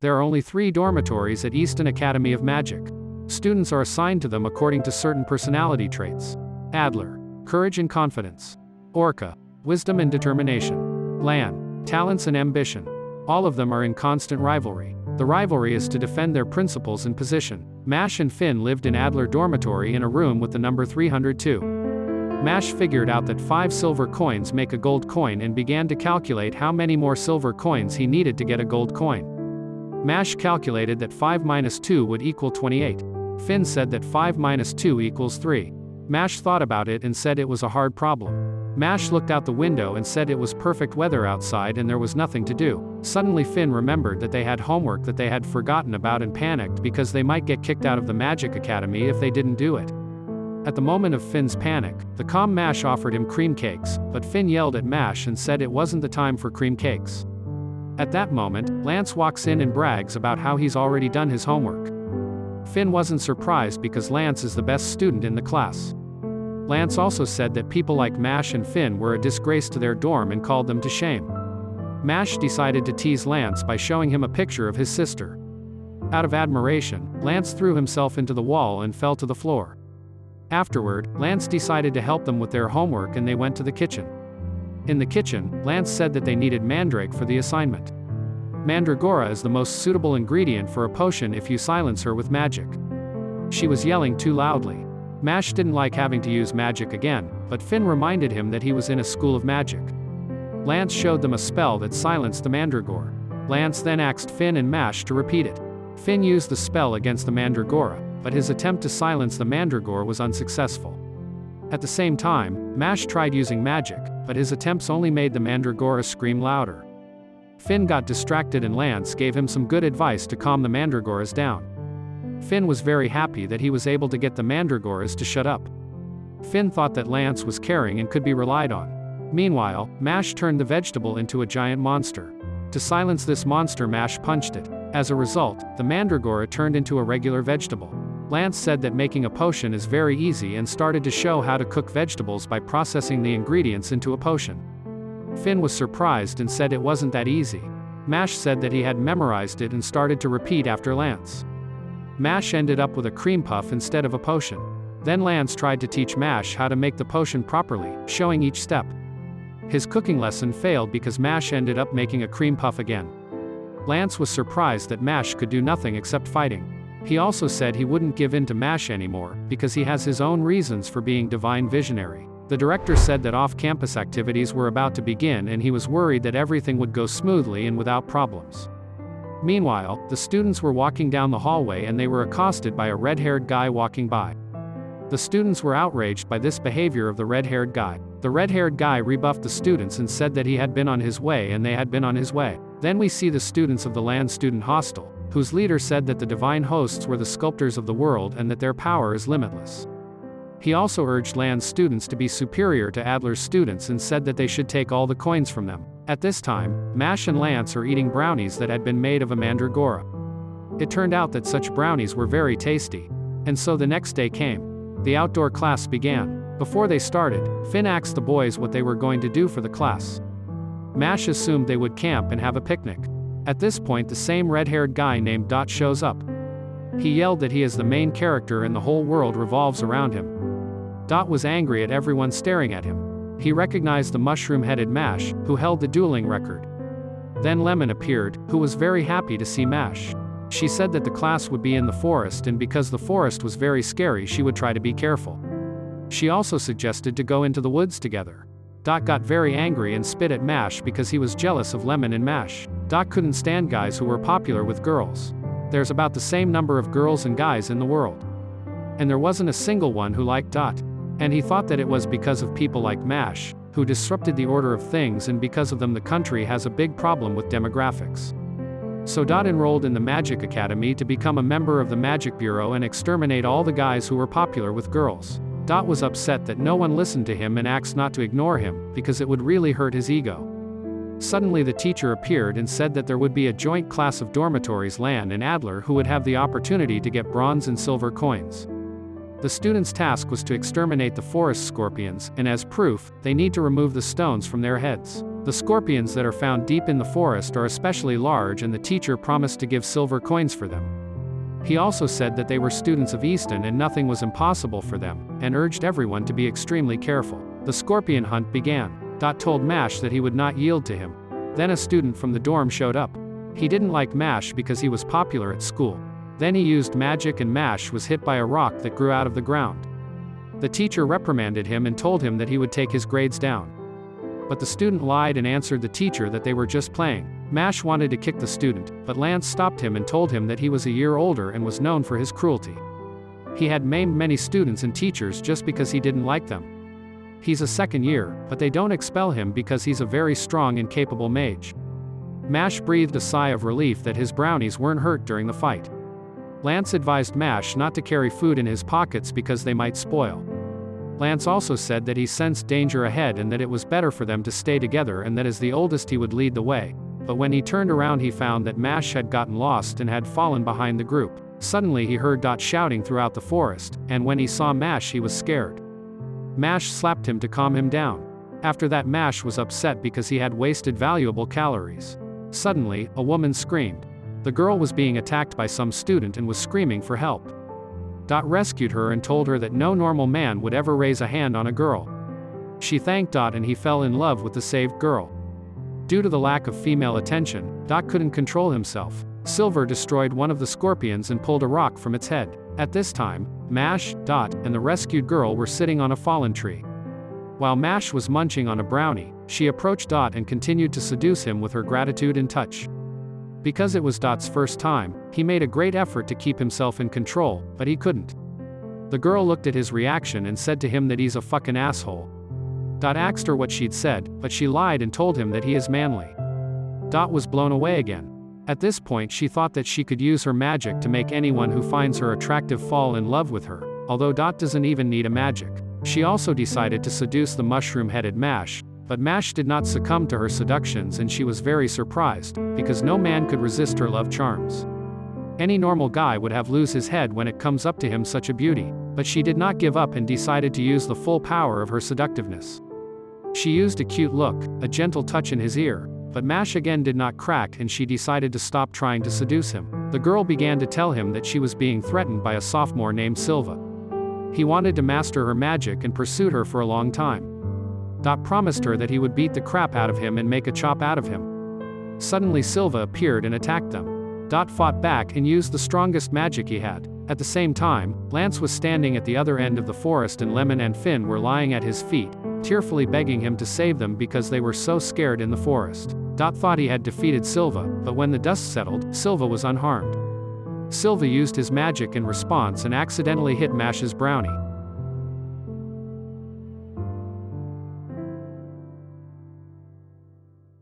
There are only 3 dormitories at Easton Academy of Magic. Students are assigned to them according to certain personality traits. Adler, courage and confidence. Orca, wisdom and determination. Lan, talents and ambition. All of them are in constant rivalry. The rivalry is to defend their principles and position. Mash and Finn lived in Adler dormitory in a room with the number 302. Mash figured out that 5 silver coins make a gold coin and began to calculate how many more silver coins he needed to get a gold coin. Mash calculated that 5 minus 2 would equal 28. Finn said that 5 minus 2 equals 3. Mash thought about it and said it was a hard problem. Mash looked out the window and said it was perfect weather outside and there was nothing to do. Suddenly Finn remembered that they had homework that they had forgotten about and panicked because they might get kicked out of the Magic Academy if they didn't do it. At the moment of Finn's panic, the calm Mash offered him cream cakes, but Finn yelled at Mash and said it wasn't the time for cream cakes. At that moment, Lance walks in and brags about how he's already done his homework. Finn wasn't surprised because Lance is the best student in the class. Lance also said that people like Mash and Finn were a disgrace to their dorm and called them to shame. Mash decided to tease Lance by showing him a picture of his sister. Out of admiration, Lance threw himself into the wall and fell to the floor. Afterward, Lance decided to help them with their homework and they went to the kitchen. In the kitchen, Lance said that they needed mandrake for the assignment. Mandragora is the most suitable ingredient for a potion if you silence her with magic. She was yelling too loudly. Mash didn't like having to use magic again, but Finn reminded him that he was in a school of magic. Lance showed them a spell that silenced the Mandragora. Lance then asked Finn and Mash to repeat it. Finn used the spell against the Mandragora, but his attempt to silence the Mandragora was unsuccessful. At the same time, Mash tried using magic, but his attempts only made the Mandragora scream louder. Finn got distracted and Lance gave him some good advice to calm the Mandragoras down. Finn was very happy that he was able to get the Mandragoras to shut up. Finn thought that Lance was caring and could be relied on. Meanwhile, Mash turned the vegetable into a giant monster. To silence this monster, Mash punched it. As a result, the Mandragora turned into a regular vegetable. Lance said that making a potion is very easy and started to show how to cook vegetables by processing the ingredients into a potion. Finn was surprised and said it wasn't that easy. Mash said that he had memorized it and started to repeat after Lance. Mash ended up with a cream puff instead of a potion. Then Lance tried to teach Mash how to make the potion properly, showing each step. His cooking lesson failed because Mash ended up making a cream puff again. Lance was surprised that Mash could do nothing except fighting. He also said he wouldn't give in to Mash anymore, because he has his own reasons for being divine visionary. The director said that off-campus activities were about to begin and he was worried that everything would go smoothly and without problems. Meanwhile, the students were walking down the hallway and they were accosted by a red-haired guy walking by. The students were outraged by this behavior of the red-haired guy. The red-haired guy rebuffed the students and said that he had been on his way and they had been on his way. Then we see the students of the Land Student Hostel, whose leader said that the divine hosts were the sculptors of the world and that their power is limitless. He also urged Land's students to be superior to Adler's students and said that they should take all the coins from them. At this time, Mash and Lance are eating brownies that had been made of a Mandragora. It turned out that such brownies were very tasty. And so the next day came. The outdoor class began. Before they started, Finn asked the boys what they were going to do for the class. Mash assumed they would camp and have a picnic. At this point, the same red-haired guy named Dot shows up. He yelled that he is the main character and the whole world revolves around him. Dot was angry at everyone staring at him. He recognized the mushroom-headed Mash, who held the dueling record. Then Lemon appeared, who was very happy to see Mash. She said that the class would be in the forest and because the forest was very scary she would try to be careful. She also suggested to go into the woods together. Dot got very angry and spit at Mash because he was jealous of Lemon and Mash. Dot couldn't stand guys who were popular with girls. There's about the same number of girls and guys in the world. And there wasn't a single one who liked Dot. And he thought that it was because of people like Mash, who disrupted the order of things, and because of them the country has a big problem with demographics. So Dot enrolled in the Magic Academy to become a member of the Magic Bureau and exterminate all the guys who were popular with girls. Dot was upset that no one listened to him and asked not to ignore him, because it would really hurt his ego. Suddenly the teacher appeared and said that there would be a joint class of dormitories, Land and Adler, who would have the opportunity to get bronze and silver coins. The students' task was to exterminate the forest scorpions, and as proof, they need to remove the stones from their heads. The scorpions that are found deep in the forest are especially large, and the teacher promised to give silver coins for them. He also said that they were students of Easton and nothing was impossible for them, and urged everyone to be extremely careful. The scorpion hunt began. Dot told Mash that he would not yield to him. Then a student from the dorm showed up. He didn't like Mash because he was popular at school. Then he used magic and Mash was hit by a rock that grew out of the ground. The teacher reprimanded him and told him that he would take his grades down. But the student lied and answered the teacher that they were just playing. Mash wanted to kick the student, but Lance stopped him and told him that he was a year older and was known for his cruelty. He had maimed many students and teachers just because he didn't like them. He's a second year, but they don't expel him because he's a very strong and capable mage. Mash breathed a sigh of relief that his brownies weren't hurt during the fight. Lance advised Mash not to carry food in his pockets because they might spoil. Lance also said that he sensed danger ahead and that it was better for them to stay together and that as the oldest he would lead the way. But when he turned around he found that Mash had gotten lost and had fallen behind the group. Suddenly he heard Dot shouting throughout the forest, and when he saw Mash he was scared. Mash slapped him to calm him down. After that Mash was upset because he had wasted valuable calories. Suddenly, a woman screamed. The girl was being attacked by some student and was screaming for help. Dot rescued her and told her that no normal man would ever raise a hand on a girl. She thanked Dot and he fell in love with the saved girl. Due to the lack of female attention, Dot couldn't control himself. Silver destroyed one of the scorpions and pulled a rock from its head. At this time, Mash, Dot, and the rescued girl were sitting on a fallen tree. While Mash was munching on a brownie, she approached Dot and continued to seduce him with her gratitude and touch. Because it was Dot's first time, he made a great effort to keep himself in control, but he couldn't. The girl looked at his reaction and said to him that he's a fucking asshole. Dot asked her what she'd said, but she lied and told him that he is manly. Dot was blown away again. At this point she thought that she could use her magic to make anyone who finds her attractive fall in love with her, although Dot doesn't even need a magic. She also decided to seduce the mushroom-headed Mash, but Mash did not succumb to her seductions and she was very surprised, because no man could resist her love charms. Any normal guy would have lose his head when it comes up to him such a beauty, but she did not give up and decided to use the full power of her seductiveness. She used a cute look, a gentle touch in his ear, but Mash again did not crack and she decided to stop trying to seduce him. The girl began to tell him that she was being threatened by a sophomore named Silva. He wanted to master her magic and pursued her for a long time. Dot promised her that he would beat the crap out of him and make a chop out of him. Suddenly Silva appeared and attacked them. Dot fought back and used the strongest magic he had. At the same time, Lance was standing at the other end of the forest and Lemon and Finn were lying at his feet, tearfully begging him to save them because they were so scared in the forest. Dot thought he had defeated Silva, but when the dust settled, Silva was unharmed. Silva used his magic in response and accidentally hit Mash's brownie.